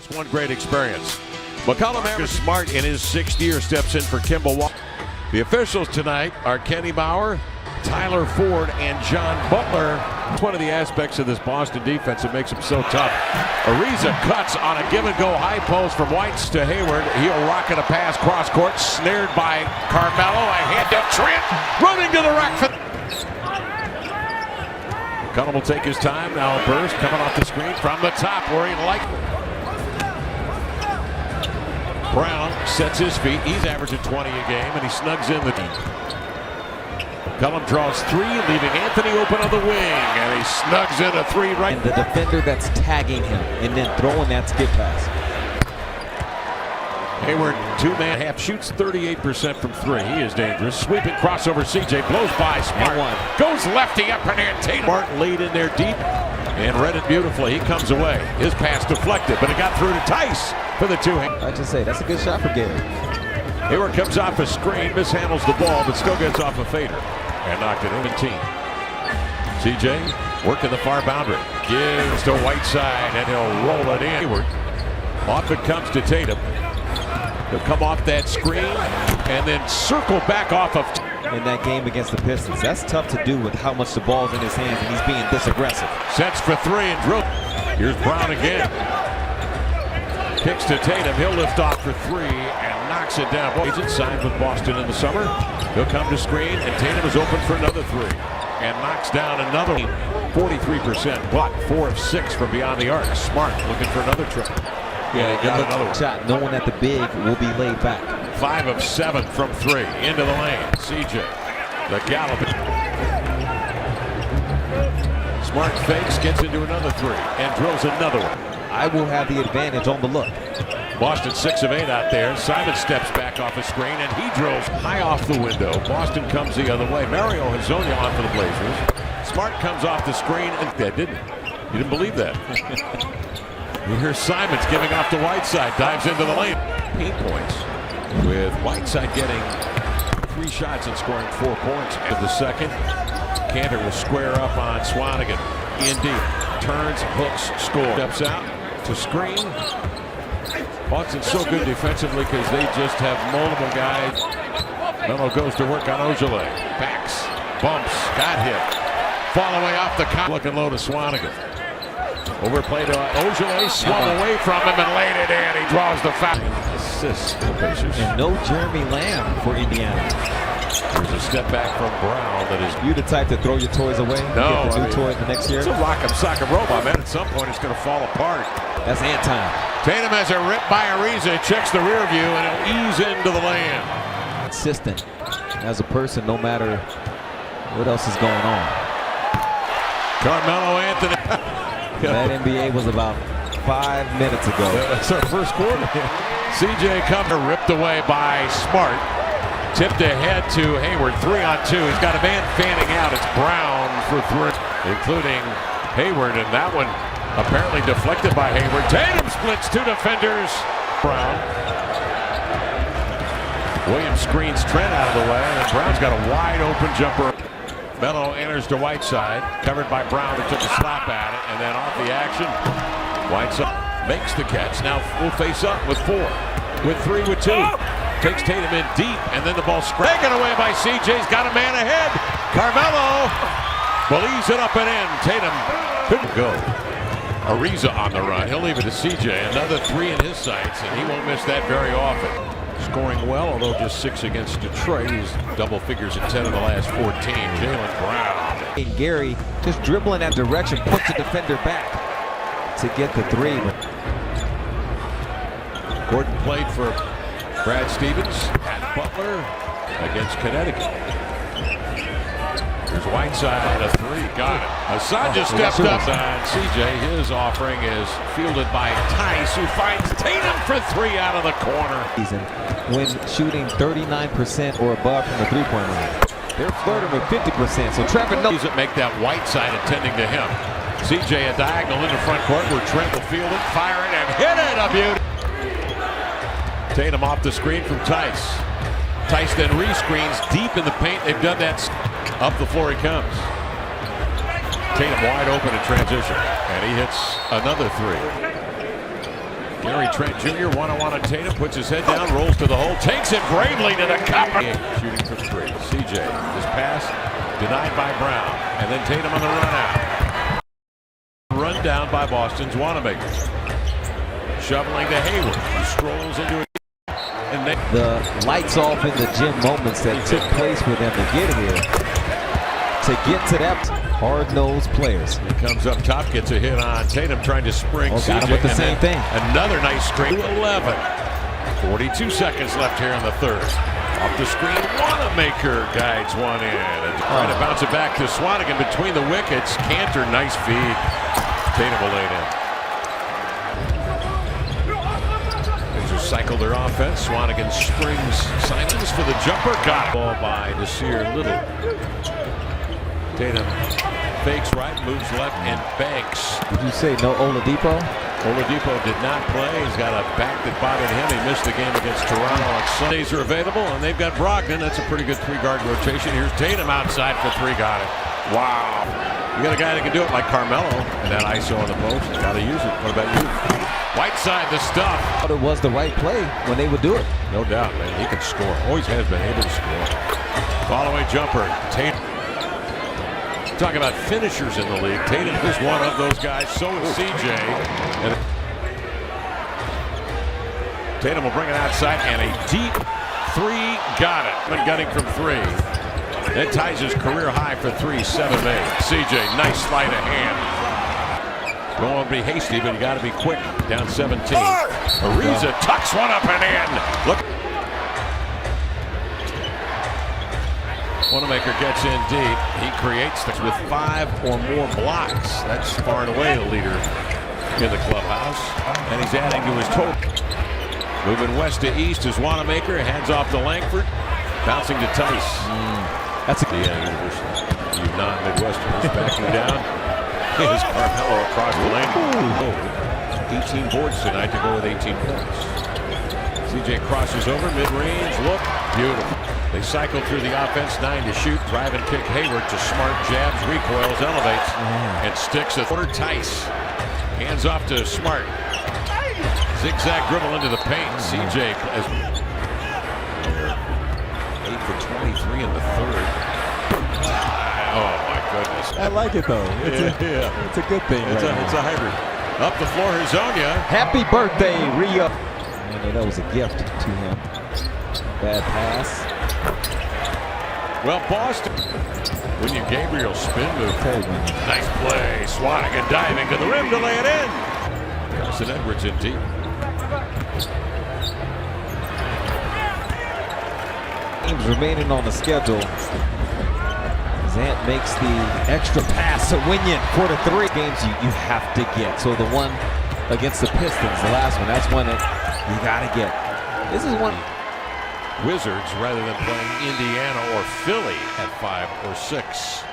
One great experience. McCollum Smart in his 6th year steps in for Kimball Walker. The officials tonight are Kenny Bauer, Tyler Ford, and John Butler. It's one of the aspects of this Boston defense that makes them so tough. Ariza cuts on a give-and-go high post from Whites to Hayward. He'll rocket a pass cross court, snared by Carmelo. A hand to Trent, running to the rack for. McCollum will take his time. Now a burst coming off the screen from the top where he liked. Brown sets his feet. He's averaging 20 a game, and he snugs in the deep. McCollum draws 3, leaving Anthony open on the wing, and he snugs in a 3 right. And the defender that's tagging him and then throwing that skip pass. Hayward, 2-man half, shoots 38% from 3. He is dangerous. Sweeping crossover. CJ blows by Smart. Goes lefty up and in. Tatum Martin laid in there deep and read it beautifully. He comes away. His pass deflected, but it got through to Tice for the 2. I just say that's a good shot for Gary. Hayward comes off a screen, mishandles the ball, but still gets off a fader and knocked it in. CJ working the far boundary. Gives to Whiteside, and he'll roll it in. Hayward. Off it comes to Tatum. He'll come off that screen and then circle back off of. In that game against the Pistons, that's tough to do with how much the ball's in his hands and he's being this aggressive. Sets for 3 and drill. Here's Brown again. Kicks to Tatum. He'll lift off for 3 and knocks it down. Agent signed with Boston in the summer. He'll come to screen, and Tatum is open for another 3 and knocks down another 43%, but 4 of 6 from beyond the arc. Smart looking for another triple. Yeah, he got another shot, knowing that the big will be laid back. 5 of 7 from 3 into the lane. CJ, the gallop. Smart fakes, gets into another 3 and drills another one. I will have the advantage on the look. Boston 6 of 8 out there. Simon steps back off a screen and he drills high off the window. Boston comes the other way. Mario Hezonja on for the Blazers. Smart comes off the screen and that didn't. You didn't believe that. Here's Simons giving off to Whiteside. Dives into the lane. Paint points with Whiteside getting 3 shots and scoring 4 points in the second. Cantor will square up on Swanigan. In deep. Turns, hooks, scores. Steps out to screen. Boston's so good defensively because they just have multiple guys. Melo goes to work on Ojale. Backs, bumps, got hit. Fall away off the count. Looking low to Swanigan. Overplay to Ojale, swung away from him and laid it in. He draws the foul. Assists for the Pacers. And no Jeremy Lamb for Indiana. There's a step back from Brown that is. You the type to throw your toys away? No. Get the new toy the next year? It's a rock'em sock'em robot, man. At some point, it's going to fall apart. That's Anton. Tatum has a rip by Ariza. Checks the rear view, and he'll ease into the lane. Consistent as a person, no matter what else is going on. Carmelo Anthony. That NBA was about 5 minutes ago. That's our first quarter. CJ Cumber ripped away by Smart. Tipped ahead to Hayward. 3 on 2. He's got a man fanning out. It's Brown for 3, including Hayward, and that one apparently deflected by Hayward. Tatum splits 2 defenders. Brown. Williams screens Trent out of the way, and then Brown's got a wide open jumper. Melo enters to Whiteside, covered by Brown, who took a slap at it, and then off the action, Whiteside makes the catch. Now we'll face up with 4, with 3, with 2. Takes Tatum in deep, and then the ball taken away by CJ. He's got a man ahead. Carmelo believes it up and in. Tatum couldn't go. Ariza on the run. He'll leave it to CJ. Another 3 in his sights, and he won't miss that very often. Scoring well, although just 6 against Detroit. He's double figures in 10 of the last 14. Jaylen Brown. And Gary just dribbling that direction, puts the defender back to get the 3. Gordon played for Brad Stevens at Butler against Connecticut. There's Whiteside, a 3, got it. Asanja stepped up, and CJ, his offering is fielded by Tice, who finds Tatum for 3 out of the corner. When shooting 39% or above from the 3-point line. They're flirting with 50%, so Trevor knows it. Make that Whiteside intending to him. CJ a diagonal into front court where Trent will field it, fire it, and hit it. A beauty. Tatum off the screen from Tice. Tice then rescreens deep in the paint. They've done that. Up the floor he comes. Tatum wide open in transition, and he hits another 3. Gary Trent Jr. one-on-one on Tatum, puts his head down, rolls to the hole, takes it bravely to the cup. Shooting for three. CJ, this pass denied by Brown, and then Tatum on the run out. Run down by Boston's Wanamaker. Shoveling to Hayward. He strolls into it. And the lights off in the gym moments that took place for them to get here. To get to that hard-nosed players. He comes up top, gets a hit on Tatum, trying to spring. Got him with the same thing. Another nice screen. 11. 42 seconds left here in the third. Off the screen, Wanamaker guides one in. And trying to bounce it back to Swanigan between the wickets. Cantor, nice feed. Tatum will lay it in. They just cycle their offense. Swanigan springs Simons for the jumper. Got ball by Nasir Little. Tatum fakes right, moves left, and banks. Did you say no Oladipo? Oladipo did not play. He's got a back that bothered him. He missed the game against Toronto on Sundays are available, and they've got Brogdon. That's a pretty good three-guard rotation. Here's Tatum outside for three. Got it. Wow. You got a guy that can do it like Carmelo, and that ISO on the post. Got to use it. What about you? Whiteside the stuff. But it was the right play when they would do it. No doubt, man. He can score. Always has been able to score. Follow-away jumper. Tatum. Talk about finishers in the league. Tatum is one of those guys. So is CJ. And Tatum will bring it outside, and a deep three. Got it. Been gunning from three. That ties his career high for 3, 7 8. CJ, nice sleight of hand. Don't want to be hasty, but you got to be quick. Down 17. Ariza tucks one up and in. Look. Wanamaker gets in deep. He creates this with 5 or more blocks. That's far and away the leader in the clubhouse. And he's adding to his total. Moving west to east is Wanamaker. Hands off to Langford. Bouncing to Tice. That's a University. You non-Midwesterners backing down. Here's Carmelo across the lane. 18 boards tonight to go with 18 points. CJ crosses over, mid-range, look, beautiful. They cycle through the offense, 9 to shoot, drive and kick Hayward to Smart, jabs, recoils, elevates, and sticks a quarter. Tice. Hands off to Smart. Zigzag dribble into the paint. CJ has 8 for 23 in the third. Oh my goodness. I like it though. It's a good thing. It's a hybrid. Up the floor, Hezonja. Happy birthday, Rio. And that was a gift to him. Bad pass. Well, Boston. William Gabriel spin move. Nice play. Swanigan diving to the rim to lay it in. Harrison Edwards in deep. Games remaining on the schedule. Zant makes the extra pass to Winion for the 3 games you have to get. So the one against the Pistons, the last one, that's one that you got to get. This is one. Wizards rather than playing Indiana or Philly at 5 or 6.